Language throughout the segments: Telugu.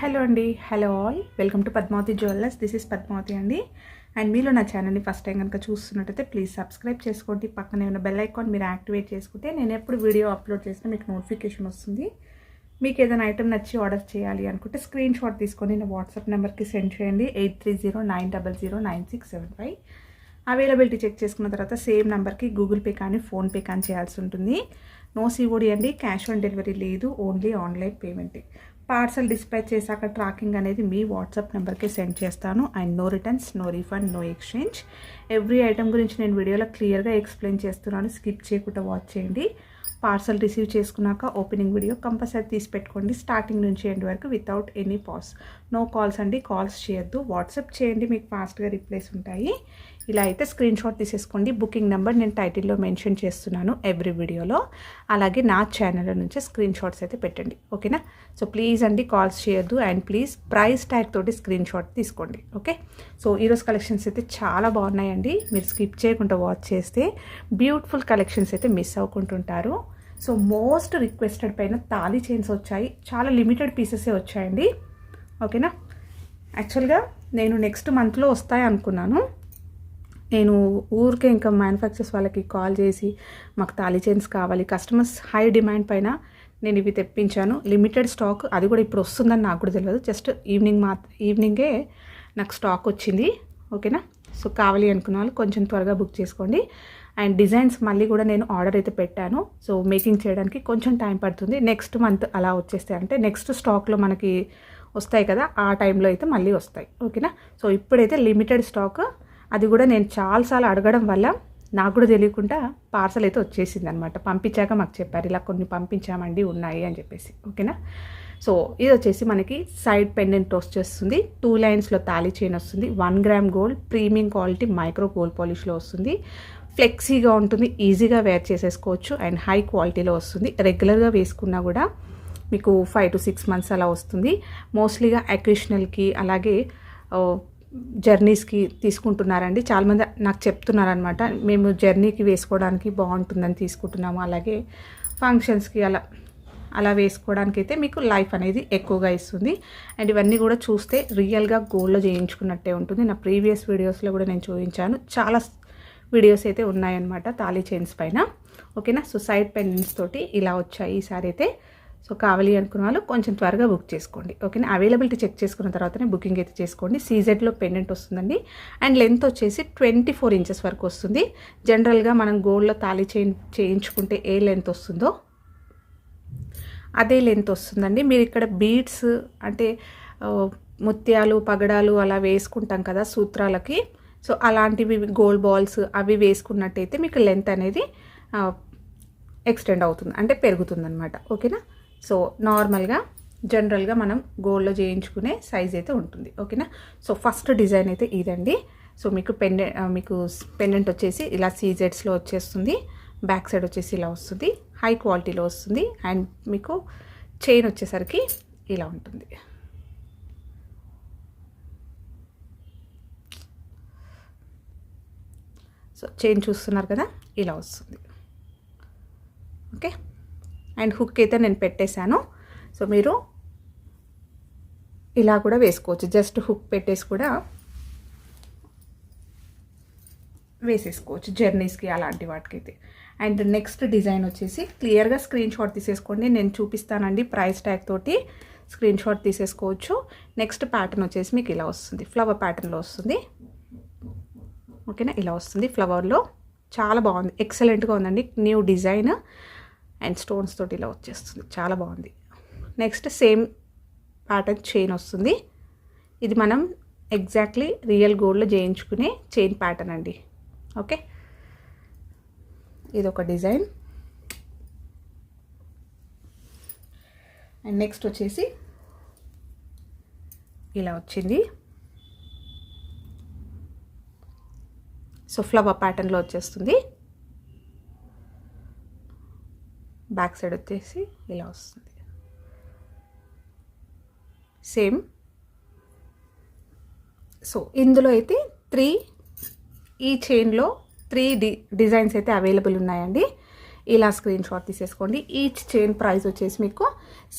హలో అండి, hello all, welcome to Padmavathi Jewellers. This is Padmavathi అండి. అండ్ మీరు నా ఛానల్ని ఫస్ట్ టైం కనుక చూస్తున్నట్టయితే ప్లీజ్ సబ్స్క్రైబ్ చేసుకోండి. పక్కనే ఉన్న బెల్ ఐకాన్ మీరు యాక్టివేట్ చేసుకుంటే నేను ఎప్పుడు వీడియో అప్లోడ్ చేసినా మీకు నోటిఫికేషన్ వస్తుంది. మీకు ఏదైనా ఐటమ్ నచ్చి ఆర్డర్ చేయాలి అనుకుంటే స్క్రీన్ షాట్ తీసుకొని నా వాట్సాప్ నెంబర్కి సెండ్ చేయండి 8309009675. అవైలబిలిటీ చెక్ చేసుకున్న తర్వాత సేమ్ నెంబర్కి గూగుల్ పే కానీ ఫోన్పే కానీ చేయాల్సి ఉంటుంది. నో సిఓడి అండి, క్యాష్ ఆన్ డెలివరీ లేదు, only online payment. Parcel dispatch చేశాక ట్రాకింగ్ అనేది మీ వాట్సాప్ నెంబర్కి సెండ్ చేస్తాను. And no returns, no refund, no exchange. Every item గురించి నేను వీడియోలో క్లియర్గా ఎక్స్ప్లెయిన్ చేస్తున్నాను, స్కిప్ చేయకుండా వాచ్ చేయండి. పార్సల్ రిసీవ్ చేసుకున్నాక ఓపెనింగ్ వీడియో కంపల్సరీ తీసి పెట్టుకోండి స్టార్టింగ్ నుంచి ఎండ్ వరకు without any pause. No calls అండి, కాల్స్ చేయొద్దు, వాట్సాప్ చేయండి, మీకు ఫాస్ట్గా రిప్లైస్ ఉంటాయి. ఇలా అయితే స్క్రీన్ షాట్ తీసేసుకోండి. బుకింగ్ నెంబర్ నేను టైటిల్లో మెన్షన్ చేస్తున్నాను ఎవ్రీ వీడియోలో. అలాగే నా ఛానల్ నుంచి స్క్రీన్ షాట్స్ అయితే పెట్టండి, ఓకేనా? సో ప్లీజ్ అండి కాల్స్ చేయొద్దు. అండ్ ప్లీజ్ ప్రైస్ ట్యాగ్ తోటి స్క్రీన్ షాట్ తీసుకోండి, ఓకే? సో ఈరోజు కలెక్షన్స్ అయితే చాలా బాగున్నాయండి. మీరు స్కిప్ చేయకుండా వాచ్ చేస్తే బ్యూటిఫుల్ కలెక్షన్స్ అయితే మిస్ అవ్వకుంటుంటారు. సో మోస్ట్ రిక్వెస్టెడ్ పైన తాళీ చైన్స్ వచ్చాయి, చాలా లిమిటెడ్ పీసెసే వచ్చాయండి, ఓకేనా? యాక్చువల్గా నేను నెక్స్ట్ మంత్లో వస్తాయి అనుకున్నాను. నేను ఊరికే ఇంకా మ్యానుఫ్యాక్చర్స్ వాళ్ళకి కాల్ చేసి మాకు తాళీ చైన్స్ కావాలి, కస్టమర్స్ హై డిమాండ్ పైన నేను ఇవి తెప్పించాను. లిమిటెడ్ స్టాక్, అది కూడా ఇప్పుడు వస్తుందని నాకు కూడా తెలియదు. జస్ట్ ఈవినింగే నాకు స్టాక్ వచ్చింది, ఓకేనా? సో కావాలి అనుకున్న వాళ్ళు కొంచెం త్వరగా బుక్ చేసుకోండి. అండ్ డిజైన్స్ మళ్ళీ కూడా నేను ఆర్డర్ అయితే పెట్టాను. సో మేకింగ్ చేయడానికి కొంచెం టైం పడుతుంది. నెక్స్ట్ మంత్ అలా వచ్చేస్తాయి, అంటే నెక్స్ట్ స్టాక్లో మనకి వస్తాయి కదా, ఆ టైంలో అయితే మళ్ళీ వస్తాయి, ఓకేనా? సో ఇప్పుడైతే లిమిటెడ్ స్టాక్, అది కూడా నేను చాలాసార్లు అడగడం వల్ల నాకు కూడా తెలియకుండా పార్సల్ అయితే వచ్చేసింది అనమాట. పంపించాక మాకు చెప్పారు ఇలా కొన్ని పంపించామండి ఉన్నాయి అని చెప్పేసి, ఓకేనా? సో ఇది వచ్చేసి మనకి సైడ్ పెండెంట్ వచ్చేస్తుంది, 2 లైన్స్లో తాళీ చైన్ వస్తుంది, 1 gram gold, premium quality micro gold పాలిష్లో వస్తుంది. ఫ్లెక్సీగా ఉంటుంది, ఈజీగా వేర్ చేసేసుకోవచ్చు. అండ్ హై క్వాలిటీలో వస్తుంది. రెగ్యులర్గా వేసుకున్నా కూడా మీకు 5 to 6 months అలా వస్తుంది. మోస్ట్లీగా అకేషనల్కి అలాగే జర్నీస్కి తీసుకుంటున్నారండి. చాలామంది నాకు చెప్తున్నారనమాట, మేము జర్నీకి వేసుకోవడానికి బాగుంటుందని తీసుకుంటున్నాము, అలాగే ఫంక్షన్స్కి అలా వేసుకోవడానికి అయితే మీకు లైఫ్ అనేది ఎక్కువగా ఇస్తుంది. అండ్ ఇవన్నీ కూడా చూస్తే రియల్గా గోల్డ్లో చేయించుకున్నట్టే ఉంటుంది. నా ప్రీవియస్ వీడియోస్లో కూడా నేను చూపించాను, చాలా వీడియోస్ అయితే ఉన్నాయన్నమాట తాళీ చైన్స్ పైన, ఓకేనా? సో సైడ్ పెండెంట్స్ తోటి ఇలా వచ్చాయి ఈసారి అయితే. సో కావాలి అనుకున్న వాళ్ళు కొంచెం త్వరగా బుక్ చేసుకోండి, ఓకేనా? అవైలబిలిటీ చెక్ చేసుకున్న తర్వాతనే బుకింగ్ అయితే చేసుకోండి. సీజెడ్లో పెండెంట్ వస్తుందండి. అండ్ లెంత్ వచ్చేసి 24 inches వరకు వస్తుంది. జనరల్గా మనం గోల్డ్లో తాళీ చేయించుకుంటే ఏ లెంత్ వస్తుందో అదే లెంత్ వస్తుందండి. మీరు ఇక్కడ బీడ్స్ అంటే ముత్యాలు పగడాలు అలా వేసుకుంటాం కదా సూత్రాలకి, సో అలాంటివి గోల్డ్ బాల్స్ అవి వేసుకున్నట్టయితే మీకు లెంత్ అనేది ఎక్స్టెండ్ అవుతుంది, అంటే పెరుగుతుందన్నమాట, ఓకేనా? సో నార్మల్గా జనరల్గా మనం గోల్డ్లో చేయించుకునే సైజ్ అయితే ఉంటుంది, ఓకేనా? సో ఫస్ట్ డిజైన్ అయితే ఇదండి. సో మీకు పెండెంట్ వచ్చేసి ఇలా సీజెడ్స్లో వచ్చేస్తుంది, బ్యాక్ సైడ్ వచ్చేసి ఇలా వస్తుంది, హై క్వాలిటీలో వస్తుంది. అండ్ మీకు చైన్ వచ్చేసరికి ఇలా ఉంటుంది. సో చైన్ చూస్తున్నారు కదా, ఇలా వస్తుంది, ఓకే? అండ్ హుక్ అయితే నేను పెట్టేశాను. సో మీరు ఇలా కూడా వేసుకోవచ్చు, జస్ట్ హుక్ పెట్టేసి కూడా వేసేసుకోవచ్చు జర్నీస్కి అలాంటి వాటికైతే. అండ్ నెక్స్ట్ డిజైన్ వచ్చేసి క్లియర్గా స్క్రీన్ షాట్ తీసేసుకోండి, నేను చూపిస్తానండి. ప్రైస్ ట్యాగ్ తోటి స్క్రీన్ షాట్ తీసేసుకోవచ్చు. నెక్స్ట్ ప్యాటర్న్ వచ్చేసి మీకు ఇలా వస్తుంది, ఫ్లవర్ ప్యాటర్న్లో వస్తుంది, ఓకేనా? ఇలా వస్తుంది ఫ్లవర్లో, చాలా బాగుంది, ఎక్సలెంట్గా ఉందండి. న్యూ డిజైన్ అండ్ స్టోన్స్ తోటి ఇలా వచ్చేస్తుంది, చాలా బాగుంది. నెక్స్ట్ సేమ్ ప్యాటర్న్ చైన్ వస్తుంది. ఇది మనం ఎగ్జాక్ట్లీ రియల్ గోల్డ్లో చేయించుకునే చైన్ ప్యాటర్న్ అండి, ఓకే? ఇది ఒక డిజైన్. అండ్ నెక్స్ట్ వచ్చేసి ఇలా వచ్చింది. సో ఫ్లవర్ ప్యాటర్న్లో వచ్చేస్తుంది, బ్యాక్ సైడ్ వచ్చేసి ఇలా వస్తుంది సేమ్. సో ఇందులో అయితే ఈ చైన్లో 3 డిజైన్స్ అయితే అవైలబుల్ ఉన్నాయండి. ఇలా స్క్రీన్ షాట్ తీసేసుకోండి. ఈచ్ చైన్ ప్రైస్ వచ్చేసి మీకు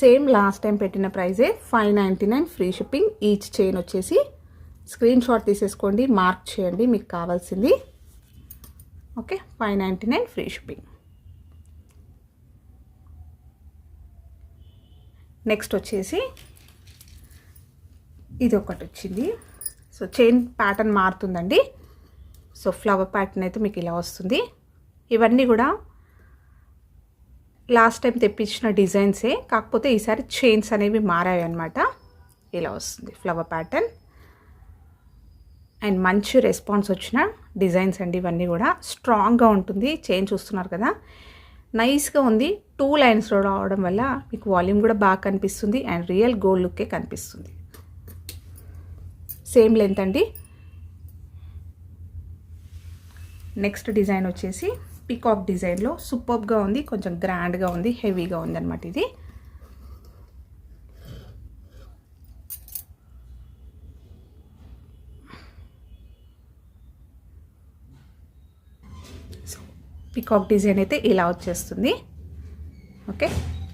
సేమ్ లాస్ట్ టైం పెట్టిన ప్రైజే 599 ఫ్రీ షిప్పింగ్. ఈచ్ చైన్ వచ్చేసి స్క్రీన్ షాట్ తీసేసుకోండి, మార్క్ చేయండి మీకు కావాల్సింది. Okay, 599 free shipping. నెక్స్ట్ వచ్చేసి ఇది ఒకటి వచ్చింది. సో చైన్ ప్యాటర్న్ మారుతుందండి. సో ఫ్లవర్ ప్యాటర్న్ అయితే మీకు ఇలా వస్తుంది. ఇవన్నీ కూడా లాస్ట్ టైం తెప్పించిన డిజైన్సే, కాకపోతే ఈసారి చైన్స్ అనేవి మారాయి అన్నమాట. ఇలా వస్తుంది ఫ్లవర్ ప్యాటర్న్. అండ్ మంచి రెస్పాన్స్ వచ్చిన డిజైన్స్ అండి. ఇవన్నీ కూడా స్ట్రాంగ్గా ఉంటుంది. చైన్ చూస్తున్నారు కదా, నైస్గా ఉంది. 2 లైన్స్లో రావడం వల్ల మీకు వాల్యూమ్ కూడా బాగా కనిపిస్తుంది అండ్ రియల్ గోల్డ్ లుక్కే కనిపిస్తుంది. సేమ్ లెంత్ అండి. నెక్స్ట్ డిజైన్ వచ్చేసి పీకాక్ డిజైన్లో సూపర్గా ఉంది, కొంచెం గ్రాండ్గా ఉంది, హెవీగా ఉంది అనమాట. ఇది పీకాక్ డిజైన్ అయితే ఇలా వచ్చేస్తుంది. ఓకే,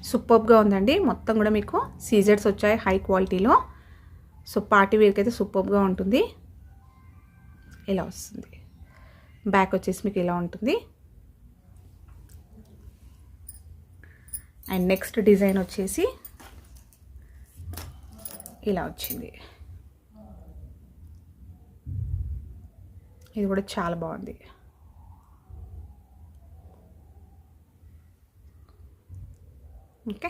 సూపర్గా ఉందండి. మొత్తం కూడా మీకు సీజర్స్ వచ్చాయి హై క్వాలిటీలో. సో పార్టీ వేర్కి అయితే సూపర్గా ఉంటుంది. ఇలా వస్తుంది. బ్యాక్ వచ్చేసి మీకు ఇలా ఉంటుంది. అండ్ నెక్స్ట్ డిజైన్ వచ్చేసి ఇలా వచ్చింది. ఇది కూడా చాలా బాగుంది. ఓకే,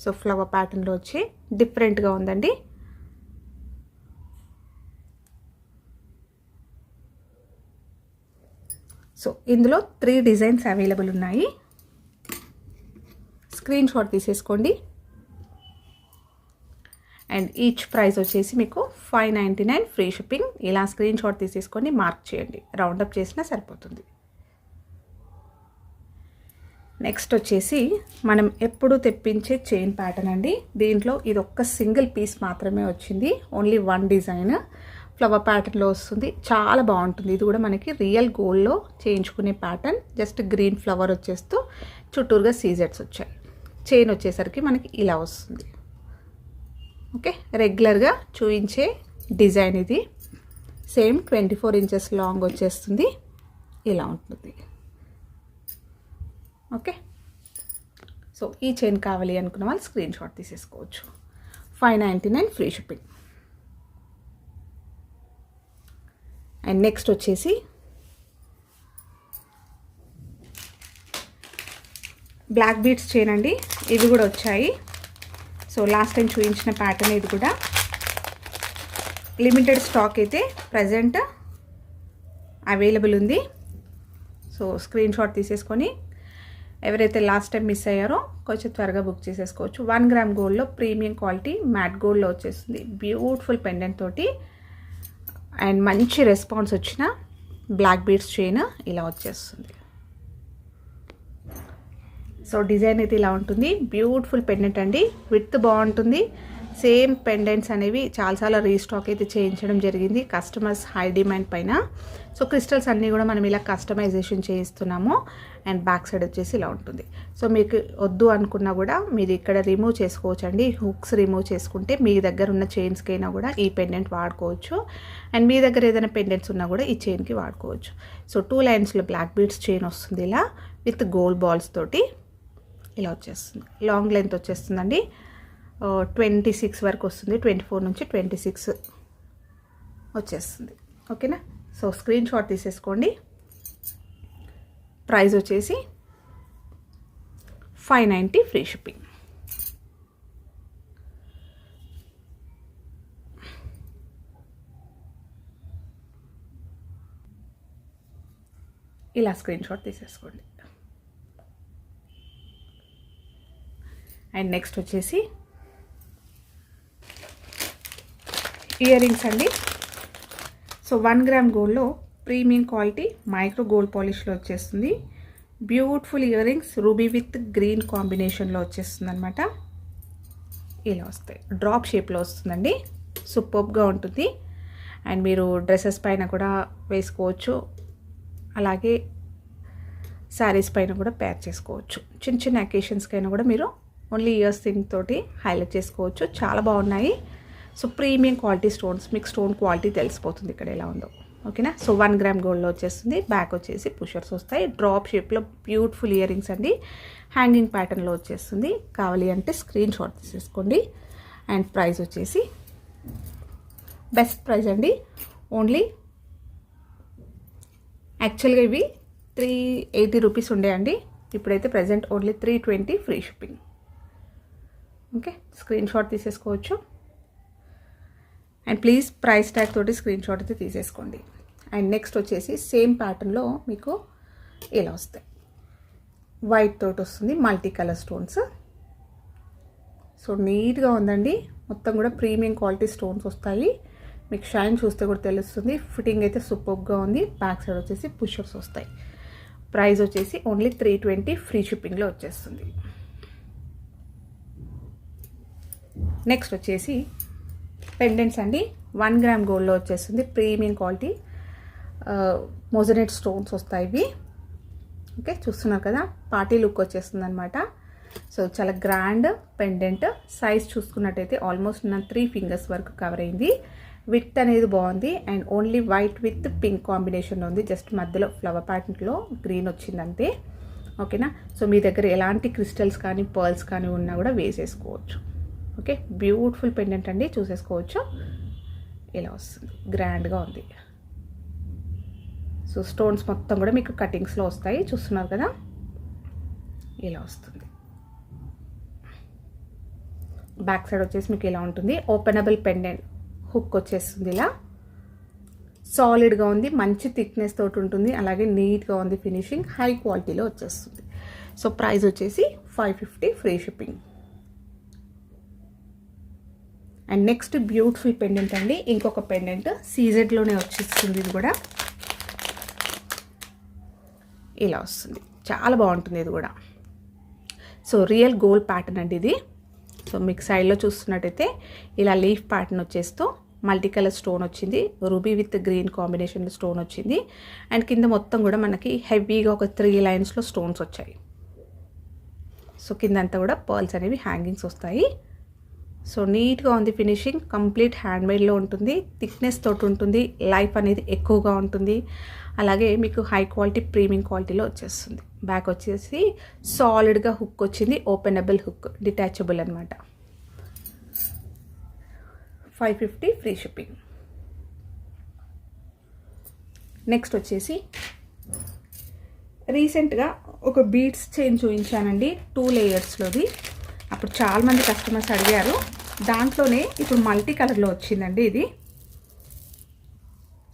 సో ఫ్లవర్ ప్యాటర్న్లో వచ్చి డిఫరెంట్గా ఉందండి. సో ఇందులో 3 డిజైన్స్ అవైలబుల్ ఉన్నాయి. స్క్రీన్ షాట్ తీసేసుకోండి. అండ్ ఈచ్ ప్రైస్ వచ్చేసి మీకు 599 ఫ్రీ షిప్పింగ్. ఇలా స్క్రీన్ షాట్ తీసేసుకొని మార్క్ చేయండి, రౌండప్ చేసినా సరిపోతుంది. నెక్స్ట్ వచ్చేసి మనం ఎప్పుడు తెప్పించే చైన్ ప్యాటర్న్ అండి. దీంట్లో ఇది ఒక్క సింగిల్ పీస్ మాత్రమే వచ్చింది. ఓన్లీ 1 డిజైన్ ఫ్లవర్ ప్యాటర్న్లో వస్తుంది. చాలా బాగుంటుంది. ఇది కూడా మనకి రియల్ గోల్డ్లో చేయించుకునే ప్యాటర్న్. జస్ట్ గ్రీన్ ఫ్లవర్ వచ్చేస్తూ చుట్టూరుగా సీజెట్స్ వచ్చాయి. చైన్ వచ్చేసరికి మనకి ఇలా వస్తుంది. ఓకే, రెగ్యులర్గా చూయించే డిజైన్ ఇది. సేమ్ 24 ఇంచెస్ లాంగ్ వచ్చేస్తుంది. ఇలా ఉంటుంది. ఓకే, సో ఈ చైన్ కావాలి అనుకున్న వాళ్ళు స్క్రీన్ షాట్ తీసేసుకోవచ్చు. 599 ఫ్రీ షిప్పింగ్. అండ్ నెక్స్ట్ వచ్చేసి బ్లాక్ బీడ్స్ చైన్ అండి. ఇవి కూడా వచ్చాయి. సో లాస్ట్ టైం చూపించిన ప్యాటర్న్ ఇది కూడా లిమిటెడ్ స్టాక్ అయితే ప్రజెంట్ అవైలబుల్ ఉంది. సో స్క్రీన్ షాట్ తీసేసుకొని ఎవరైతే లాస్ట్ టైం మిస్ అయ్యారో కొంచెం త్వరగా బుక్ చేసేసుకోవచ్చు. 1 గ్రామ్ గోల్డ్లో ప్రీమియం క్వాలిటీ మ్యాట్ గోల్డ్లో వచ్చేస్తుంది. బ్యూటిఫుల్ పెండెంట్ తోటి అండ్ మంచి రెస్పాన్స్ వచ్చిన బ్లాక్ బీడ్స్ చైన్ ఇలా వచ్చేస్తుంది. సో డిజైన్ అయితే ఇలా ఉంటుంది. బ్యూటిఫుల్ పెండెంట్ అండి. విడ్త్ బాగుంటుంది. సేమ్ పెండెంట్స్ అనేవి చాలా రీస్టాక్ అయితే చేయించడం జరిగింది కస్టమర్స్ హై డిమాండ్ పైన. సో క్రిస్టల్స్ అన్నీ కూడా మనం ఇలా కస్టమైజేషన్ చేయిస్తున్నాము. అండ్ బ్యాక్ సైడ్ వచ్చేసి ఇలా ఉంటుంది. సో మీకు వద్దు అనుకున్నా కూడా మీరు ఇక్కడ రిమూవ్ చేసుకోవచ్చు అండి. హుక్స్ రిమూవ్ చేసుకుంటే మీ దగ్గర ఉన్న చైన్స్కి అయినా కూడా ఈ పెండెంట్ వాడుకోవచ్చు. అండ్ మీ దగ్గర ఏదైనా పెండెంట్స్ ఉన్నా కూడా ఈ చైన్కి వాడుకోవచ్చు. సో 2 లైన్స్లో బ్లాక్ బీడ్స్ చైన్ వస్తుంది ఇలా విత్ గోల్డ్ బాల్స్ తోటి ఇలా వచ్చేస్తుంది. లాంగ్ లెంత్ వచ్చేస్తుందండి. 26 వరకు వస్తుంది. 24 నుంచి 26 వచ్చేస్తుంది. ఓకేనా, సో స్క్రీన్ షాట్ తీసేసుకోండి. ప్రైస్ వచ్చేసి 590 ఫ్రీ షిప్పింగ్. ఇలా స్క్రీన్ షాట్ తీసేసుకోండి. అండ్ నెక్స్ట్ వచ్చేసి ఇయర్ రింగ్స్ అండి. సో 1 గ్రామ్ గోల్డ్లో ప్రీమియం క్వాలిటీ మైక్రో గోల్డ్ పాలిష్లో వచ్చేస్తుంది. Beautiful ear rings ruby with green కాంబినేషన్లో వచ్చేస్తుంది అనమాట. ఇలా వస్తాయి. డ్రాప్ షేప్లో వస్తుందండి. సూపర్గా ఉంటుంది. అండ్ మీరు డ్రెస్సెస్ పైన కూడా వేసుకోవచ్చు. అలాగే శారీస్ పైన కూడా పేర్ చేసుకోవచ్చు. చిన్న చిన్న అకేషన్స్కైనా కూడా మీరు ఓన్లీ ఇయర్స్ థింగ్ తోటి హైలైట్ చేసుకోవచ్చు. చాలా బాగున్నాయి. సో ప్రీమియం క్వాలిటీ స్టోన్స్, మీకు స్టోన్ క్వాలిటీ తెలిసిపోతుంది ఇక్కడ ఎలా ఉందో. ఓకేనా. సో 1 గ్రామ్ గోల్డ్లో వచ్చేస్తుంది. బ్యాక్ వచ్చేసి పుషర్స్ వస్తాయి. డ్రాప్ షేప్లో బ్యూటిఫుల్ ఇయర్ రింగ్స్ అండి. హ్యాంగింగ్ ప్యాటర్న్లో వచ్చేస్తుంది. కావాలి అంటే స్క్రీన్ షాట్ తీసేసుకోండి. అండ్ ప్రైస్ వచ్చేసి బెస్ట్ ప్రైస్ అండి. ఓన్లీ యాక్చువల్గా ఇవి 380 రూపీస్ ఉండేయండి. ఇప్పుడైతే present only 320 free shipping. Okay, screen shot తీసేసుకోవచ్చు. అండ్ ప్లీజ్ ప్రైస్ ట్యాగ్ తోటి స్క్రీన్ షాట్ అయితే తీసేసుకోండి. అండ్ నెక్స్ట్ వచ్చేసి సేమ్ ప్యాటర్న్లో మీకు ఇలా వస్తాయి. వైట్ తోటి వస్తుంది, మల్టీ కలర్ స్టోన్స్. సో నీట్గా ఉందండి. మొత్తం కూడా ప్రీమియం క్వాలిటీ స్టోన్స్ వస్తాయి. మీకు షైన్ చూస్తే కూడా తెలుస్తుంది. ఫిట్టింగ్ అయితే సూపర్గా ఉంది. బ్యాక్ సైడ్ వచ్చేసి పుషర్స్ వస్తాయి. ప్రైస్ వచ్చేసి ఓన్లీ 320 ఫ్రీ షిప్పింగ్లో వచ్చేస్తుంది. నెక్స్ట్ వచ్చేసి పెండెంట్స్ అండి. 1 గ్రామ్ గోల్డ్లో వచ్చేస్తుంది. ప్రీమియం క్వాలిటీ మోజనెట్ స్టోన్స్ వస్తాయి ఇవి. ఓకే, చూస్తున్నారు కదా, పార్టీ లుక్ వచ్చేస్తుంది అనమాట. సో చాలా గ్రాండ్ పెండెంట్. సైజ్ చూసుకున్నట్టయితే ఆల్మోస్ట్ నా 3 ఫింగర్స్ వరకు కవర్ అయింది. విత్ అనేది బాగుంది. And only white with pink కాంబినేషన్లో ఉంది. జస్ట్ మధ్యలో ఫ్లవర్ ప్యాటర్న్లో గ్రీన్ వచ్చింది అంతే. ఓకేనా. సో మీ దగ్గర ఎలాంటి క్రిస్టల్స్ కానీ పర్ల్స్ కానీ ఉన్నా కూడా వేసేసుకోవచ్చు. ఓకే, బ్యూటిఫుల్ పెండెంట్ అండి. చూసేసుకోవచ్చు. ఇలా వస్తుంది, గ్రాండ్గా ఉంది. సో స్టోన్స్ మొత్తం కూడా మీకు కటింగ్స్లో వస్తాయి. చూస్తున్నారు కదా, ఇలా వస్తుంది. బ్యాక్ సైడ్ వచ్చేసి మీకు ఇలా ఉంటుంది. ఓపెనబుల్ పెండెంట్ హుక్ వచ్చేస్తుంది. ఇలా సాలిడ్గా ఉంది, మంచి థిక్నెస్ తోటి ఉంటుంది. అలాగే నీట్గా ఉంది. ఫినిషింగ్ హై క్వాలిటీలో వచ్చేస్తుంది. సో ప్రైస్ వచ్చేసి 550 free shipping. And next beautiful pendant అండి. ఇంకొక పెండెంట్ సీజెడ్లోనే వచ్చేస్తుంది. ఇది కూడా ఇలా వస్తుంది. చాలా బాగుంటుంది ఇది కూడా. సో రియల్ గోల్డ్ ప్యాటర్న్ అండి ఇది. సో మీకు సైడ్లో చూస్తున్నట్టయితే ఇలా లీఫ్ ప్యాటర్న్ వచ్చేస్తూ మల్టీ కలర్ స్టోన్ వచ్చింది. రూబీ విత్ గ్రీన్ కాంబినేషన్లో స్టోన్ వచ్చింది. అండ్ కింద మొత్తం కూడా మనకి హెవీగా ఒక 3 లైన్స్లో స్టోన్స్ వచ్చాయి. సో కింద అంతా కూడా పర్ల్స్ అనేవి హ్యాంగింగ్స్ వస్తాయి. సో నీట్గా ఉంది. ఫినిషింగ్ కంప్లీట్ హ్యాండ్మేడ్లో ఉంటుంది. థిక్నెస్ తోటి ఉంటుంది. లైఫ్ అనేది ఎక్కువగా ఉంటుంది. అలాగే మీకు హై క్వాలిటీ ప్రీమియం క్వాలిటీలో వచ్చేస్తుంది. బ్యాక్ వచ్చేసి సాలిడ్గా హుక్ వచ్చింది. ఓపెనబుల్ హుక్, డిటాచబుల్ అనమాట. 550 ఫ్రీ షిప్పింగ్. నెక్స్ట్ వచ్చేసి రీసెంట్గా ఒక బీడ్స్ చైన్ చూపించానండి, 2 లేయర్స్లోది. అప్పుడు చాలామంది కస్టమర్స్ అడిగారు. దాంట్లోనే ఇప్పుడు మల్టీ కలర్లో వచ్చిందండి ఇది.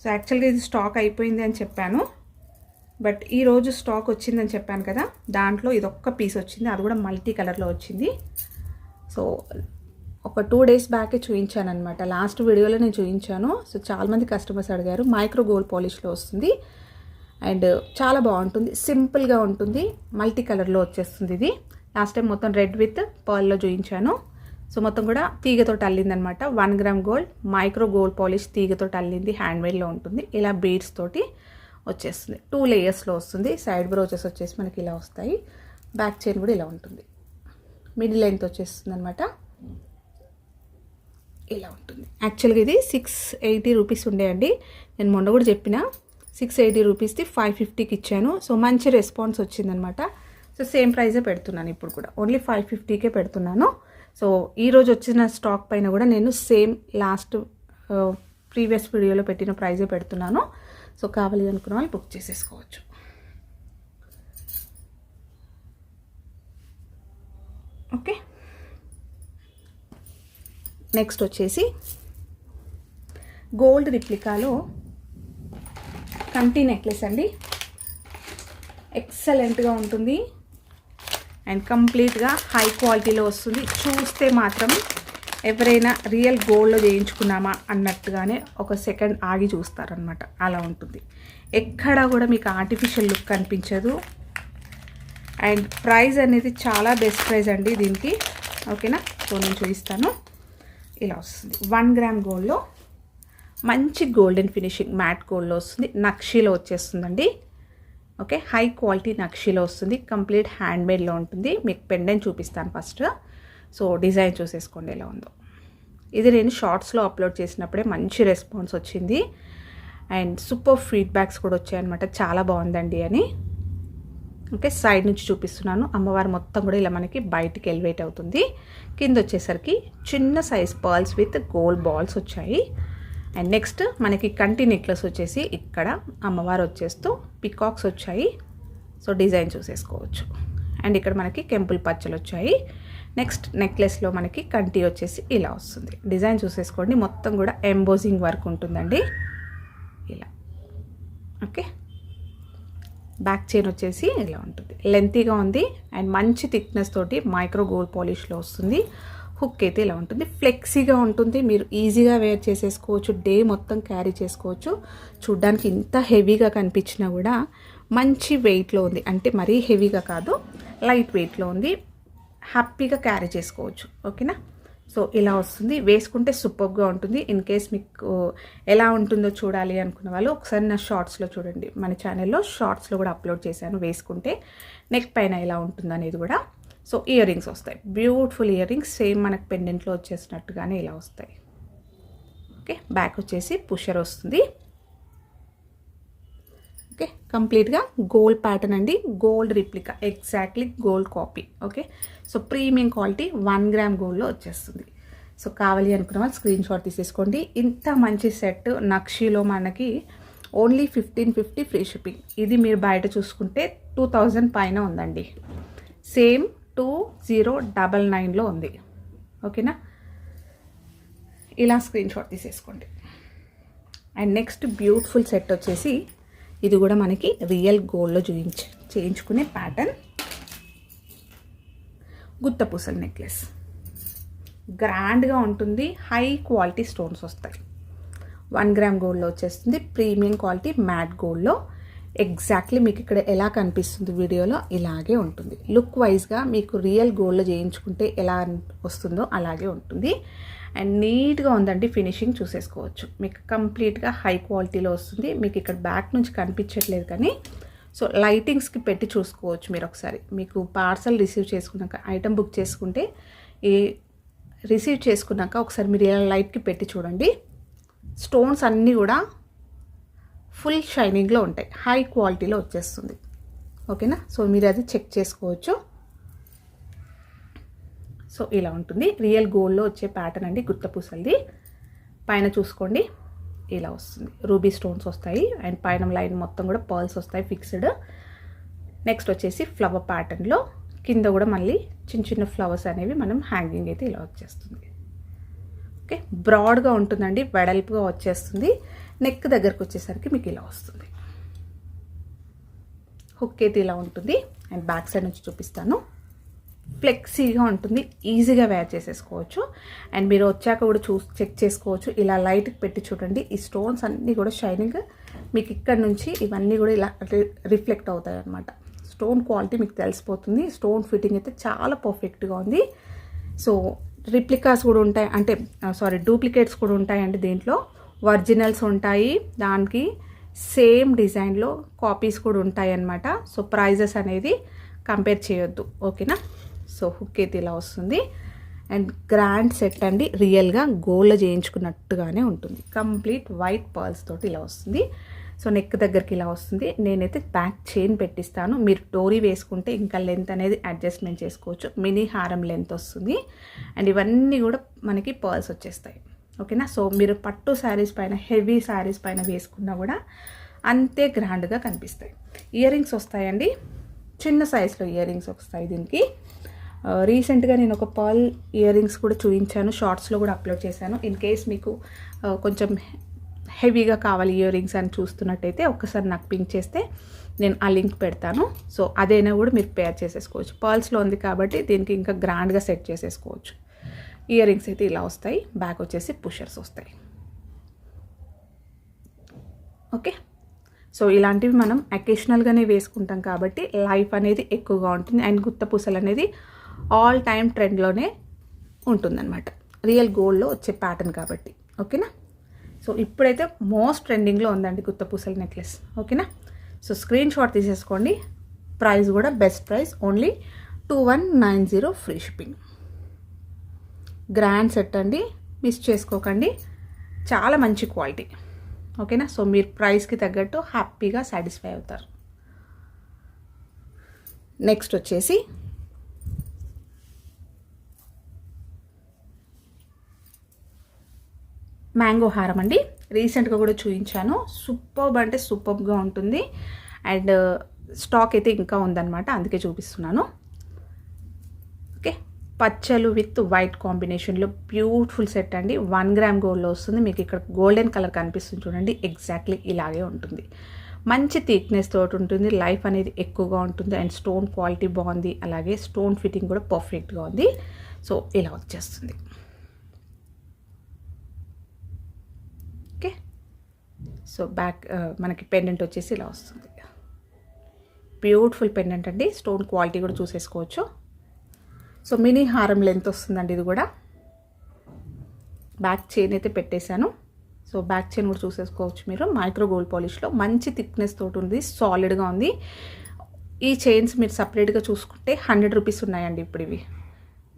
సో యాక్చువల్గా ఇది స్టాక్ అయిపోయింది అని చెప్పాను, బట్ ఈరోజు స్టాక్ వచ్చిందని చెప్పాను కదా, దాంట్లో ఇది ఒక్క పీస్ వచ్చింది. అది కూడా మల్టీ కలర్లో వచ్చింది. సో ఒక 2 డేస్ బ్యాకే చూపించాను అనమాట. లాస్ట్ వీడియోలో నేను చూపించాను. సో చాలామంది కస్టమర్స్ అడిగారు. మైక్రో గోల్డ్ పాలిష్లో వస్తుంది. అండ్ చాలా బాగుంటుంది. సింపుల్గా ఉంటుంది. మల్టీ కలర్లో వచ్చేస్తుంది ఇది. లాస్ట్ టైం మొత్తం రెడ్ విత్ పర్ల్లో చూపించాను. సో మొత్తం కూడా తీగతో అల్లింది అనమాట. 1 gram gold micro gold polish తీగతో అల్లింది. హ్యాండ్మేడ్లో ఉంటుంది. ఇలా బీడ్స్ తోటి వచ్చేస్తుంది. 2 లేయర్స్లో వస్తుంది. సైడ్ బ్రోచెస్ వచ్చేసి మనకి ఇలా వస్తాయి. బ్యాక్ చైన్ కూడా ఇలా ఉంటుంది. మిడిల్ లెంత్ వచ్చేస్తుంది అనమాట. ఇలా ఉంటుంది. యాక్చువల్గా ఇది 680 రూపీస్ ఉండేయండి. నేను మొన్న కూడా చెప్పిన 680 రూపీస్ది 550కి ఇచ్చాను. సో మంచి రెస్పాన్స్ వచ్చిందనమాట. సో సేమ్ ప్రైజే పెడుతున్నాను ఇప్పుడు కూడా. ఓన్లీ 550కే పెడుతున్నాను. సో ఈరోజు వచ్చిన స్టాక్ పైన కూడా నేను సేమ్ లాస్ట్ ప్రీవియస్ వీడియోలో పెట్టిన ప్రైజే పెడుతున్నాను. సో కావాలి అనుకున్న వాళ్ళు బుక్ చేసేసుకోవచ్చు. ఓకే, నెక్స్ట్ వచ్చేసి గోల్డ్ రిప్లికాలో కంటి నెక్లెస్ అండి. ఎక్సలెంట్గా ఉంటుంది అండ్ కంప్లీట్గా హై క్వాలిటీలో వస్తుంది. చూస్తే మాత్రం ఎవరైనా రియల్ గోల్డ్లో చేయించుకున్నామా అన్నట్టుగానే ఒక సెకండ్ ఆగి చూస్తారనమాట. అలా ఉంటుంది. ఎక్కడా కూడా మీకు ఆర్టిఫిషియల్ లుక్ కనిపించదు. అండ్ ప్రైస్ అనేది చాలా బెస్ట్ ప్రైస్ అండి దీనికి. ఓకేనా. సో నేను చూపిస్తాను. ఇలా వస్తుంది. 1 గ్రామ్ గోల్డ్లో మంచి గోల్డెన్ ఫినిషింగ్ మ్యాట్ గోల్డ్లో వస్తుంది. నక్షీలో వచ్చేస్తుందండి. ఓకే, హై క్వాలిటీ నక్షిలో వస్తుంది, కంప్లీట్ హ్యాండ్మేడ్లో ఉంటుంది. మీకు పెండెంట్ చూపిస్తాను ఫస్ట్. సో డిజైన్ చూసేసుకోండి ఎలా ఉందో. ఇది నేను షార్ట్స్లో అప్లోడ్ చేసినప్పుడే మంచి రెస్పాన్స్ వచ్చింది అండ్ సూపర్ ఫీడ్బ్యాక్స్ కూడా వచ్చాయన్నమాట, చాలా బాగుందండి అని. ఓకే, సైడ్ నుంచి చూపిస్తున్నాను. అమ్మవారు మొత్తం కూడా ఇలా మనకి బయటికి ఎలివేట్ అవుతుంది. కింద వచ్చేసరికి చిన్న size pearls with gold balls వచ్చాయి. అండ్ నెక్స్ట్ మనకి కంటి నెక్లెస్ వచ్చేసి ఇక్కడ అమ్మవారు వచ్చేస్తూ పికాక్స్ వచ్చాయి. So design చూసేసుకోవచ్చు. అండ్ ఇక్కడ మనకి కెంపుల్ పచ్చలు వచ్చాయి. నెక్స్ట్ నెక్లెస్లో మనకి కంటి వచ్చేసి ఇలా వస్తుంది. డిజైన్ చూసేసుకోండి, మొత్తం కూడా ఎంబోజింగ్ వర్క్ ఉంటుందండి ఇలా. ఓకే, బ్యాక్ చైన్ వచ్చేసి ఇలా ఉంటుంది, లెంతీగా ఉంది అండ్ మంచి థిక్నెస్ తోటి మైక్రో గోల్డ్ పాలిష్లో వస్తుంది. హుక్ అయితే ఇలా ఉంటుంది, ఫ్లెక్సీగా ఉంటుంది, మీరు ఈజీగా వేర్ చేసేసుకోవచ్చు, డే మొత్తం క్యారీ చేసుకోవచ్చు. చూడ్డానికి ఇంత హెవీగా కనిపించినా కూడా మంచి వెయిట్లో ఉంది, అంటే మరీ హెవీగా కాదు, లైట్ వెయిట్లో ఉంది, హ్యాపీగా క్యారీ చేసుకోవచ్చు. ఓకేనా, సో ఇలా వస్తుంది, వేసుకుంటే సూపర్గా ఉంటుంది. ఇన్ కేస్ మీకు ఎలా ఉంటుందో చూడాలి అనుకున్న వాళ్ళు ఒకసారి నా షార్ట్స్లో చూడండి, మన ఛానల్లో షార్ట్స్లో కూడా అప్లోడ్ చేశాను, వేసుకుంటే నెక్ పైన ఎలా ఉంటుంది అనేది కూడా. సో ఇయర్ రింగ్స్ వస్తాయి, బ్యూటిఫుల్ ఇయర్ రింగ్స్, సేమ్ మనకు పెండెంట్లో వచ్చేసినట్టుగానే ఇలా వస్తాయి. ఓకే, బ్యాక్ వచ్చేసి పుషర్ వస్తుంది. ఓకే, కంప్లీట్గా గోల్డ్ ప్యాటర్న్ అండి, gold replica, exactly gold copy. Okay, so premium quality 1 gram గోల్డ్లో వచ్చేస్తుంది. సో కావాలి అనుకున్న వాళ్ళు స్క్రీన్ షాట్ తీసేసుకోండి. ఇంత మంచి సెట్ నక్షిలో మనకి ఓన్లీ 1550 ఫ్రీ షిప్పింగ్. ఇది మీరు బయట చూసుకుంటే 2000 పైన ఉందండి, సేమ్ 2099లో ఉంది. ఓకేనా, ఇలా స్క్రీన్ షాట్ తీసేసుకోండి. అండ్ నెక్స్ట్ బ్యూటిఫుల్ సెట్ వచ్చేసి ఇది కూడా మనకి రియల్ గోల్డ్లో చేయించుకునే ప్యాటర్న్, గుత్తపూసల నెక్లెస్, గ్రాండ్గా ఉంటుంది, హై క్వాలిటీ స్టోన్స్ వస్తాయి. 1 గ్రామ్ గోల్డ్లో వచ్చేస్తుంది, ప్రీమియం క్వాలిటీ మ్యాట్ గోల్డ్లో. ఎగ్జాక్ట్లీ మీకు ఇక్కడ ఎలా కనిపిస్తుంది వీడియోలో ఇలాగే ఉంటుంది. లుక్ వైజ్గా మీకు రియల్ గోల్డ్లో చేయించుకుంటే ఎలా వస్తుందో అలాగే ఉంటుంది. అండ్ నీట్గా ఉందండి, ఫినిషింగ్ చూసేసుకోవచ్చు. మీకు కంప్లీట్గా హై క్వాలిటీలో వస్తుంది. మీకు ఇక్కడ బ్యాక్ నుంచి కనిపించట్లేదు కానీ సో లైటింగ్స్కి పెట్టి చూసుకోవచ్చు మీరు ఒకసారి. మీకు పార్సల్ రిసీవ్ చేసుకున్నాక, ఐటమ్ బుక్ చేసుకుంటే రిసీవ్ చేసుకున్నాక ఒకసారి మీరు ఇలా లైట్కి పెట్టి చూడండి. స్టోన్స్ అన్నీ కూడా ఫుల్ షైనింగ్లో ఉంటాయి, హై క్వాలిటీలో వచ్చేస్తుంది. ఓకేనా, సో మీరు అది చెక్ చేసుకోవచ్చు. సో ఇలా ఉంటుంది, రియల్ గోల్డ్లో వచ్చే ప్యాటర్న్ అండి, గుత్తపూసలది. పైన చూసుకోండి ఇలా వస్తుంది, రూబీ స్టోన్స్ వస్తాయి అండ్ పైన లైన్ మొత్తం కూడా పర్ల్స్ వస్తాయి ఫిక్స్డ్. నెక్స్ట్ వచ్చేసి ఫ్లవర్ ప్యాటర్న్లో కింద కూడా మళ్ళీ చిన్న చిన్న ఫ్లవర్స్ అనేవి మనం హ్యాంగింగ్ అయితే ఇలా వచ్చేస్తుంది. ఓకే, బ్రాడ్గా ఉంటుందండి, వెడల్పుగా వచ్చేస్తుంది. నెక్ దగ్గరకు వచ్చేసరికి మీకు ఇలా వస్తుంది. హుక్ అయితే ఇలా ఉంటుంది అండ్ బ్యాక్ సైడ్ నుంచి చూపిస్తాను. ఫ్లెక్సీగా ఉంటుంది, ఈజీగా వేర్ చేసేసుకోవచ్చు. అండ్ మీరు వచ్చాక కూడా చెక్ చేసుకోవచ్చు. ఇలా లైట్కి పెట్టి చూడండి, ఈ స్టోన్స్ అన్నీ కూడా షైనింగ్ మీకు ఇక్కడ నుంచి ఇవన్నీ కూడా ఇలా రిఫ్లెక్ట్ అవుతాయి అన్నమాట. స్టోన్ క్వాలిటీ మీకు తెలిసిపోతుంది. స్టోన్ ఫిట్టింగ్ అయితే చాలా పర్ఫెక్ట్గా ఉంది. సో రిప్లికాస్ కూడా ఉంటాయి, అంటే డూప్లికేట్స్ కూడా ఉంటాయండి దీంట్లో. ఒరిజినల్స్ ఉంటాయి, దానికి సేమ్ డిజైన్లో కాపీస్ కూడా ఉంటాయి అన్నమాట. సో ప్రైజెస్ అనేది కంపేర్ చేయొద్దు. ఓకేనా, సో హుక్ అయితే ఇలా వస్తుంది అండ్ గ్రాండ్ సెట్ అండి, రియల్గా గోల్డ్ చేయించుకున్నట్టుగానే ఉంటుంది. కంప్లీట్ వైట్ పర్ల్స్ తోటి ఇలా వస్తుంది. సో నెక్ దగ్గరికి ఇలా వస్తుంది. నేనైతే బ్యాక్ చైన్ పెట్టిస్తాను, మీరు డోరీ వేసుకుంటే ఇంకా లెంత్ అనేది అడ్జస్ట్మెంట్ చేసుకోవచ్చు. మినీ హారం లెంత్ వస్తుంది అండ్ ఇవన్నీ కూడా మనకి పర్ల్స్ వచ్చేస్తాయి. ఓకేనా, సో మీరు పట్టు శారీస్ పైన, హెవీ శారీస్ పైన వేసుకున్నా కూడా అంతే గ్రాండ్గా కనిపిస్తాయి. ఇయర్ రింగ్స్ వస్తాయండి, చిన్న సైజులో ఇయర్ రింగ్స్ వస్తాయి దీనికి. రీసెంట్గా నేను ఒక పర్ల్ ఇయర్ రింగ్స్ కూడా చూపించాను, షార్ట్స్లో కూడా అప్లోడ్ చేశాను. ఇన్ కేస్ మీకు కొంచెం హెవీగా కావాలి ఇయర్ రింగ్స్ అని చూస్తున్నట్టయితే ఒక్కసారి నాకు పింక్ చేస్తే నేను ఆ లింక్ పెడతాను. సో అదైనా కూడా మీరు పేర్ చేసేసుకోవచ్చు. పర్ల్స్లో ఉంది కాబట్టి దీనికి ఇంకా గ్రాండ్గా సెట్ చేసేసుకోవచ్చు. ఇయర్ రింగ్స్ అయితే ఇలా వస్తాయి, బ్యాక్ వచ్చేసి పుషర్స్ వస్తాయి. ఓకే, సో ఇలాంటివి మనం అకేషనల్గానే వేసుకుంటాం కాబట్టి లైఫ్ అనేది ఎక్కువగా ఉంటుంది అండ్ గుత్తపూసలు అనేది ఆల్ టైమ్ ట్రెండ్లోనే ఉంటుందన్నమాట, రియల్ గోల్డ్లో వచ్చే ప్యాటర్న్ కాబట్టి. ఓకేనా, సో ఇప్పుడైతే మోస్ట్ ట్రెండింగ్లో ఉందండి గుత్తపూసల నెక్లెస్. ఓకేనా, సో స్క్రీన్ షాట్ తీసేసుకోండి. ప్రైస్ కూడా best price, only 2190 free shipping. Grand set అండి, మిస్ చేసుకోకండి. చాలా మంచి క్వాలిటీ, ఓకేనా. సో మీరు ప్రైస్కి తగ్గట్టు హ్యాపీగా సాటిస్ఫై అవుతారు. నెక్స్ట్ వచ్చేసి మ్యాంగో హారం అండి. రీసెంట్గా కూడా చూపించాను. సూపర్బ్ అంటే సూపర్బ్గా ఉంటుంది. అండ్ స్టాక్ అయితే ఇంకా ఉందన్నమాట, అందుకే చూపిస్తున్నాను. ఓకే, పచ్చలు విత్ వైట్ కాంబినేషన్లో బ్యూటిఫుల్ సెట్ అండి. 1 గ్రామ్ గోల్డ్లో వస్తుంది. మీకు ఇక్కడ గోల్డెన్ కలర్ కనిపిస్తుంది చూడండి, ఎగ్జాక్ట్లీ ఇలాగే ఉంటుంది. మంచి థిక్నెస్ తోటి ఉంటుంది. లైఫ్ అనేది ఎక్కువగా ఉంటుంది. అండ్ స్టోన్ క్వాలిటీ బాగుంది, అలాగే స్టోన్ ఫిట్టింగ్ కూడా పర్ఫెక్ట్గా ఉంది. సో ఇలా వచ్చేస్తుంది. ఓకే, సో బ్యాక్ మనకి పెండెంట్ వచ్చేసి ఇలా వస్తుంది. బ్యూటిఫుల్ పెండెంట్ అండి. స్టోన్ క్వాలిటీ కూడా చూసేసుకోవచ్చు. సో మినీ హారం లెంత్ వస్తుందండి ఇది కూడా. బ్యాక్ చైన్ అయితే పెట్టేశాను. సో బ్యాక్ చైన్ కూడా చూసేసుకోవచ్చు మీరు. మైక్రో గోల్డ్ పాలిష్లో మంచి థిక్నెస్ తోటి ఉంది, సాలిడ్గా ఉంది. ఈ చైన్స్ మీరు సపరేట్గా చూసుకుంటే 100 రూపీస్ ఉన్నాయండి ఇప్పుడు ఇవి.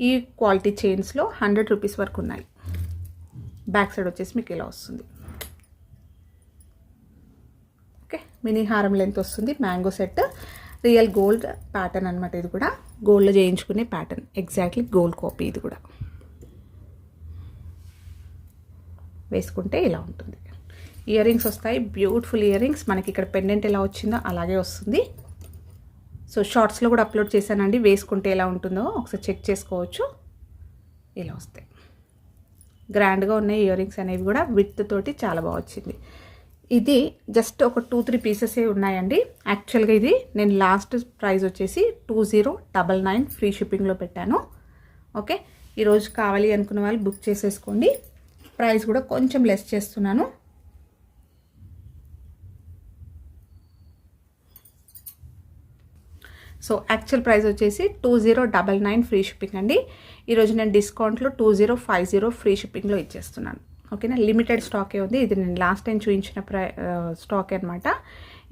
ఈ క్వాలిటీ చైన్స్లో 100 రూపీస్ వరకు ఉన్నాయి. బ్యాక్ సైడ్ వచ్చేసి మీకు ఇలా వస్తుంది. ఓకే, మినీ హారం లెంత్ వస్తుంది. Mango set, real gold pattern అనమాట. ఇది కూడా గోల్డ్లో చేయించుకునే ప్యాటర్న్, ఎగ్జాక్ట్లీ గోల్డ్ కాపీ. ఇది కూడా వేసుకుంటే ఇలా ఉంటుంది. ఇయర్ రింగ్స్ వస్తాయి, బ్యూటిఫుల్ ఇయర్ రింగ్స్. మనకి ఇక్కడ పెండెంట్ ఎలా వచ్చిందో అలాగే వస్తుంది. సో షార్ట్స్లో కూడా అప్లోడ్ చేశానండి, వేసుకుంటే ఎలా ఉంటుందో ఒకసారి చెక్ చేసుకోవచ్చు. ఇలా వస్తాయి. గ్రాండ్గా ఉన్నాయి ఇయర్ రింగ్స్ అనేవి కూడా. విత్ తోటి చాలా బాగా వచ్చింది. ఇది జస్ట్ ఒక 2-3 పీసెసే ఉన్నాయండి. యాక్చువల్గా ఇది నేను లాస్ట్ ప్రైస్ వచ్చేసి 2099 ఫ్రీ షిప్పింగ్లో పెట్టాను. ఓకే, ఈరోజు కావాలి అనుకున్న వాళ్ళు బుక్ చేసేసుకోండి. ప్రైస్ కూడా కొంచెం లెస్ చేస్తున్నాను. సో యాక్చువల్ ప్రైస్ వచ్చేసి 2099 ఫ్రీ షిప్పింగ్ అండి. ఈరోజు నేను డిస్కౌంట్లో 2050 ఫ్రీ షిప్పింగ్లో ఇచ్చేస్తున్నాను. ఓకేనా, లిమిటెడ్ స్టాకే ఉంది. ఇది నేను లాస్ట్ టైం చూపించిన స్టాక్ అనమాట.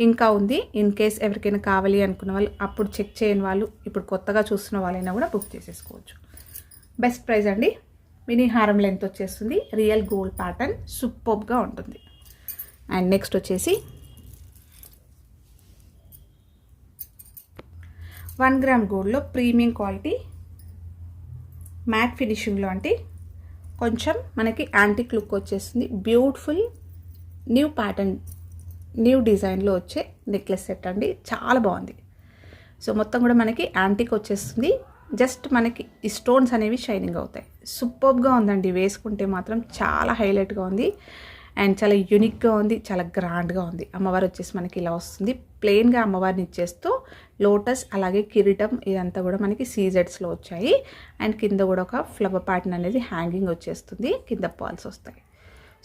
ఇంకా ఉంది. ఇన్ కేస్ ఎవరికైనా కావాలి అనుకున్న వాళ్ళు, అప్పుడు చెక్ చేయని వాళ్ళు, ఇప్పుడు కొత్తగా చూస్తున్న వాళ్ళైనా కూడా బుక్ చేసేసుకోవచ్చు. బెస్ట్ ప్రైస్ అండి. మినీ హారం లెంత్ వచ్చేస్తుంది. రియల్ గోల్డ్ ప్యాటర్న్, సూపర్గా ఉంటుంది. అండ్ నెక్స్ట్ వచ్చేసి 1 గ్రామ్ గోల్డ్లో ప్రీమియం క్వాలిటీ మ్యాట్ ఫినిషింగ్లో అంటే కొంచెం మనకి యాంటిక్ లుక్ వచ్చేస్తుంది. బ్యూటిఫుల్ న్యూ ప్యాటర్న్, న్యూ డిజైన్లో వచ్చే నెక్లెస్ సెట్ అండి. చాలా బాగుంది. సో మొత్తం కూడా మనకి యాంటిక్ వచ్చేస్తుంది. జస్ట్ మనకి ఈ స్టోన్స్ అనేవి షైనింగ్ అవుతాయి. సూపర్గా ఉందండి. వేసుకుంటే మాత్రం చాలా హైలైట్గా ఉంది. అండ్ చాలా యూనిక్గా ఉంది, చాలా గ్రాండ్గా ఉంది. అమ్మవారు వచ్చేసి మనకి ఇలా వస్తుంది. ప్లెయిన్గా అమ్మవారిని ఇచ్చేస్తూ లోటస్ అలాగే కిరీటం ఇదంతా కూడా మనకి సీజెడ్స్లో వచ్చాయి. అండ్ కింద కూడా ఒక ఫ్లవర్ ప్యాటర్న్ అనేది హ్యాంగింగ్ వచ్చేస్తుంది. కింద పాల్స్ వస్తాయి.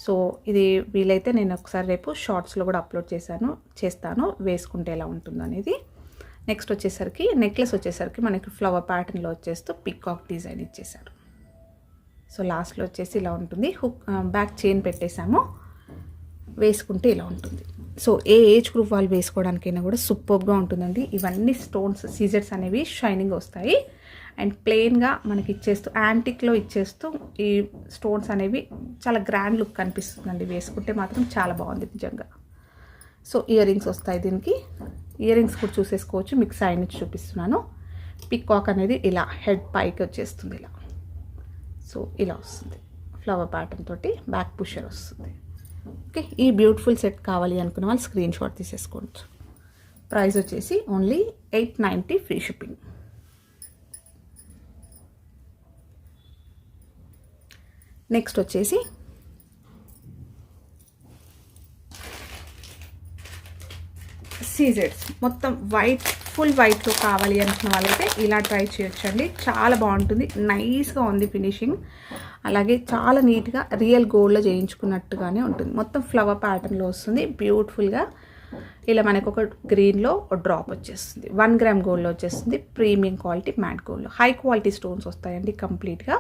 సో ఇది వీలైతే నేను ఒకసారి రేపు షార్ట్స్లో కూడా అప్లోడ్ చేస్తాను వేసుకుంటే ఎలా ఉంటుందో అనేది. నెక్స్ట్ వచ్చేసరికి నెక్లెస్ వచ్చేసరికి మనకి ఫ్లవర్ ప్యాటర్న్లో వచ్చేస్తూ పికాక్ డిజైన్ ఇచ్చేసారు. సో లాస్ట్లో వచ్చేసి ఇలా ఉంటుంది. హుక్ బ్యాక్ చైన్ పెట్టేసాము. వేసుకుంటే ఇలా ఉంటుంది. సో ఏ ఏజ్ గ్రూప్ వాళ్ళు వేసుకోవడానికైనా కూడా సూపర్గా ఉంటుందండి. ఇవన్నీ స్టోన్స్ సీజర్స్ అనేవి షైనింగ్ వస్తాయి. అండ్ ప్లెయిన్గా మనకి ఇచ్చేస్తూ యాంటిక్లో ఇచ్చేస్తూ ఈ స్టోన్స్ అనేవి చాలా గ్రాండ్ లుక్ కనిపిస్తుందండి. వేసుకుంటే మాత్రం చాలా బాగుంది నిజంగా. సో ఇయర్ రింగ్స్ వస్తాయి. దీనికి ఇయర్ రింగ్స్ కూడా చూసేసుకోవచ్చు. మీకు సైడ్ నుంచి చూపిస్తున్నాను. పికాక్ అనేది ఇలా హెడ్ పైకి వచ్చేస్తుంది ఇలా. సో ఇలా వస్తుంది. ఫ్లవర్ ప్యాటర్న్ తోటి బ్యాక్ పుషర్ వస్తుంది. ఓకే, ఈ బ్యూటిఫుల్ సెట్ కావాలి అనుకున్న వాళ్ళు స్క్రీన్ షాట్ తీసేసుకోవచ్చు. ప్రైస్ వచ్చేసి ఓన్లీ 890 ఫ్రీ షిప్పింగ్. నెక్స్ట్ వచ్చేసి సీజెడ్స్ మొత్తం వైట్, ఫుల్ వైట్లో కావాలి అనుకున్న వాళ్ళైతే ఇలా ట్రై చేయొచ్చండి. చాలా బాగుంటుంది. నైస్గా ఉంది ఫినిషింగ్. అలాగే చాలా నీట్గా రియల్ గోల్డ్లో చేయించుకున్నట్టుగానే ఉంటుంది. మొత్తం ఫ్లవర్ ప్యాటర్న్లో వస్తుంది. బ్యూటిఫుల్గా ఇలా మనకు ఒక గ్రీన్లో ఒక డ్రాప్ వచ్చేస్తుంది. 1 గ్రామ్ గోల్డ్లో వచ్చేస్తుంది. ప్రీమియం క్వాలిటీ మ్యాట్ గోల్డ్లో హై క్వాలిటీ స్టోన్స్ వస్తాయండి కంప్లీట్గా.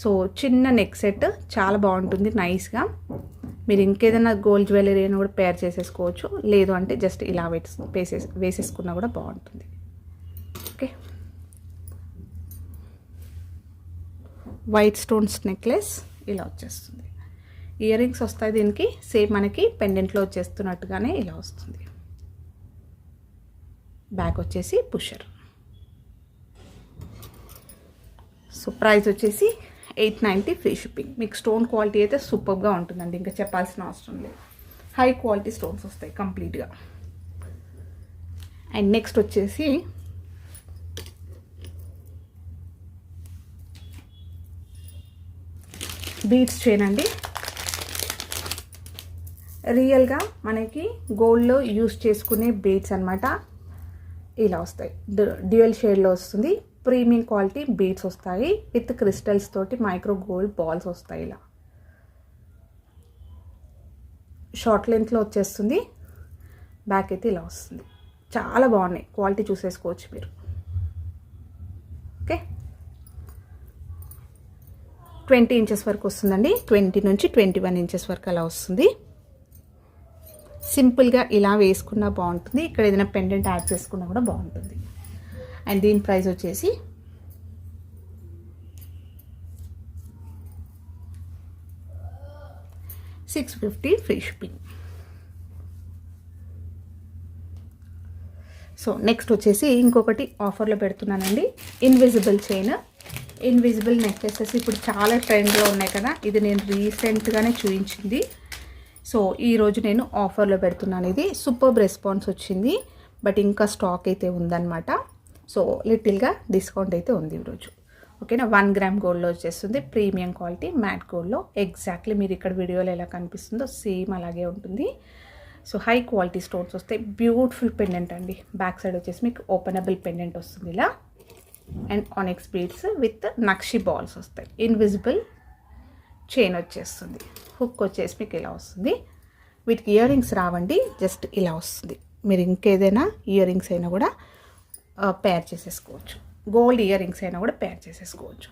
సో చిన్న నెక్ సెట్ చాలా బాగుంటుంది నైస్గా. మీరు ఇంకేదైనా గోల్డ్ జ్యువెలరీ అని కూడా పేర్ చేసేసుకోవచ్చు, లేదు అంటే జస్ట్ ఇలా వేసేసుకున్నా కూడా బాగుంటుంది. ఓకే, వైట్ స్టోన్స్ నెక్లెస్ ఇలా వచ్చేస్తుంది. ఇయర్ రింగ్స్ వస్తాయి దీనికి, సేమ్ మనకి పెండెంట్లో వచ్చేస్తున్నట్టుగానే ఇలా వస్తుంది. బ్యాక్ వచ్చేసి పుషర్. సో ప్రైస్ వచ్చేసి 890 ఫ్రీ షిప్పింగ్. మీకు స్టోన్ క్వాలిటీ అయితే సూపర్గా ఉంటుందండి, ఇంకా చెప్పాల్సిన అవసరం లేదు. హై క్వాలిటీ స్టోన్స్ వస్తాయి కంప్లీట్గా. అండ్ నెక్స్ట్ వచ్చేసి బీడ్స్ చైన్ అండి. రియల్గా మనకి గోల్డ్లో యూస్ చేసుకునే బీడ్స్ అనమాట. ఇలా వస్తాయి, డ్యూయల్ షేడ్లో వస్తుంది. ప్రీమియం క్వాలిటీ బీడ్స్ వస్తాయి విత్ క్రిస్టల్స్ తోటి మైక్రో గోల్డ్ బాల్స్ వస్తాయి. ఇలా షార్ట్ లెంత్లో వచ్చేస్తుంది. బ్యాక్ అయితే ఇలా వస్తుంది. చాలా బాగున్నాయి, క్వాలిటీ చూసేసుకోవచ్చు మీరు. ఓకే, 20 ఇంచెస్ వరకు వస్తుందండి. 20 నుంచి 21 ఇంచెస్ వరకు అలా వస్తుంది. సింపుల్గా ఇలా వేసుకున్నా బాగుంటుంది, ఇక్కడ ఏదైనా పెండెంట్ యాడ్ చేసుకున్నా కూడా బాగుంటుంది. అండ్ దీని ప్రైస్ వచ్చేసి 650 ఫ్రీ షిప్పింగ్. సో నెక్స్ట్ వచ్చేసి ఇంకొకటి ఆఫర్లో పెడుతున్నానండి, ఇన్విజిబుల్ చైన్. ఇన్విజిబుల్ నెక్లెసెస్ ఇప్పుడు చాలా ట్రెండ్లో ఉన్నాయి కదా, ఇది నేను రీసెంట్గానే చూపించింది. సో ఈరోజు నేను ఆఫర్లో పెడుతున్నాను. ఇది సూపర్ రెస్పాన్స్ వచ్చింది, బట్ ఇంకా స్టాక్ అయితే ఉందన్నమాట. సో లిటిల్గా డిస్కౌంట్ అయితే ఉంది ఈరోజు. ఓకేనా, 1 గ్రామ్ గోల్డ్లో వచ్చేస్తుంది. ప్రీమియం క్వాలిటీ మ్యాట్ గోల్డ్లో. ఎగ్జాక్ట్లీ మీరు ఇక్కడ వీడియోలో ఎలా కనిపిస్తుందో సేమ్ అలాగే ఉంటుంది. సో హై క్వాలిటీ స్టోన్స్ వస్తాయి. బ్యూటిఫుల్ పెండెంట్ అండి. బ్యాక్ సైడ్ వచ్చేసి మీకు ఓపెనబుల్ పెండెంట్ వస్తుంది ఇలా. And ఆనెక్స్ beads with nakshi balls వస్తాయి. ఇన్విజిబుల్ చైన్ వచ్చేస్తుంది. హుక్ వచ్చేసి మీకు ఇలా వస్తుంది. వీటికి ఇయర్ రింగ్స్ రావండి, జస్ట్ ఇలా వస్తుంది. మీరు ఇంకేదైనా ఇయర్ రింగ్స్ అయినా కూడా పేర్ చేసేసుకోవచ్చు. గోల్డ్ ఇయర్ రింగ్స్ అయినా కూడా పేర్ చేసేసుకోవచ్చు.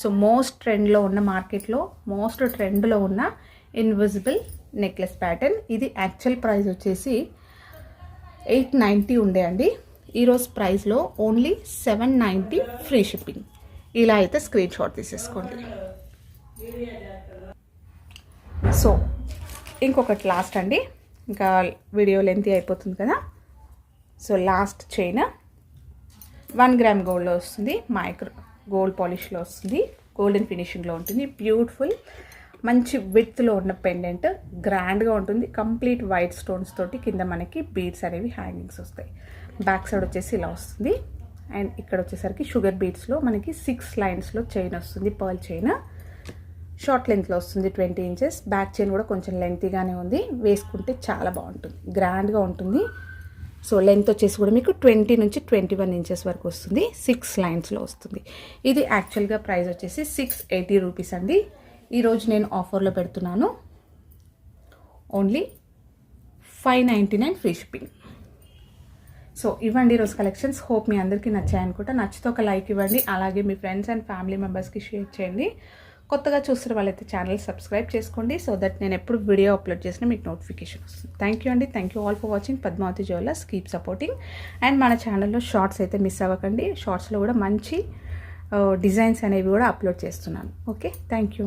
సో మోస్ట్ ట్రెండ్లో ఉన్న మార్కెట్లో మోస్ట్ ట్రెండ్లో ఉన్న ఇన్విజిబుల్ నెక్లెస్ ప్యాటర్న్. ఇది యాక్చువల్ ప్రైస్ వచ్చేసి 890 ఉండే అండి. ఈరోజు ప్రైస్లో ఓన్లీ 790 ఫ్రీ షిప్పింగ్. ఇలా అయితే స్క్రీన్ షాట్ తీసేసుకోండి. సో ఇంకొకటి లాస్ట్ అండి, ఇంకా వీడియో లెంతీ అయిపోతుంది కదా. సో లాస్ట్ చైన్ 1 గ్రామ్ గోల్డ్లో వస్తుంది. మైక్రో గోల్డ్ పాలిష్లో వస్తుంది. గోల్డెన్ ఫినిషింగ్లో ఉంటుంది. బ్యూటిఫుల్ మంచి విడ్త్లో ఉన్న పెండెంట్, గ్రాండ్గా ఉంటుంది. కంప్లీట్ వైట్ స్టోన్స్ తోటి కింద మనకి బీడ్స్ అనేవి హ్యాంగింగ్స్ వస్తాయి. బ్యాక్ సైడ్ వచ్చేసి ఇలా వస్తుంది. అండ్ ఇక్కడ వచ్చేసరికి షుగర్ బీడ్స్లో మనకి 6 లైన్స్లో చైన్ వస్తుంది. పర్ల్ చైన్ షార్ట్ లెంత్లో వస్తుంది, 20 ఇంచెస్. బ్యాక్ చైన్ కూడా కొంచెం లెంతీగానే ఉంది. వేసుకుంటే చాలా బాగుంటుంది, గ్రాండ్గా ఉంటుంది. సో లెంత్ వచ్చేసి కూడా మీకు 20 నుంచి 21 ఇంచెస్ వరకు వస్తుంది. 6 లైన్స్లో వస్తుంది. ఇది యాక్చువల్గా ప్రైస్ వచ్చేసి 680 రూపీస్ అండి. ఈరోజు నేను ఆఫర్లో పెడుతున్నాను, ఓన్లీ 599 ఫ్రీ షిప్పింగ్. సో ఇవ్వండి ఈరోజు కలెక్షన్స్. హోప్ మీ అందరికీ నచ్చాయనుకుంటా. నచ్చితే ఒక లైక్ ఇవ్వండి, అలాగే మీ ఫ్రెండ్స్ అండ్ ఫ్యామిలీ మెంబర్స్కి షేర్ చేయండి. కొత్తగా చూస్తున్న వాళ్ళైతే ఛానల్ సబ్స్క్రైబ్ చేసుకోండి, సో దట్ నేను ఎప్పుడు వీడియో అప్లోడ్ చేసినా మీకు నోటిఫికేషన్ వస్తుంది. థ్యాంక్ యూ అండి. Thank you all for watching Padmavathi Jewellers. Keep supporting. And మన ఛానల్లో షార్ట్స్ అయితే మిస్ అవ్వకండి. షార్ట్స్లో కూడా మంచి డిజైన్స్ అనేవి కూడా అప్లోడ్ చేస్తున్నాను. Okay, thank you.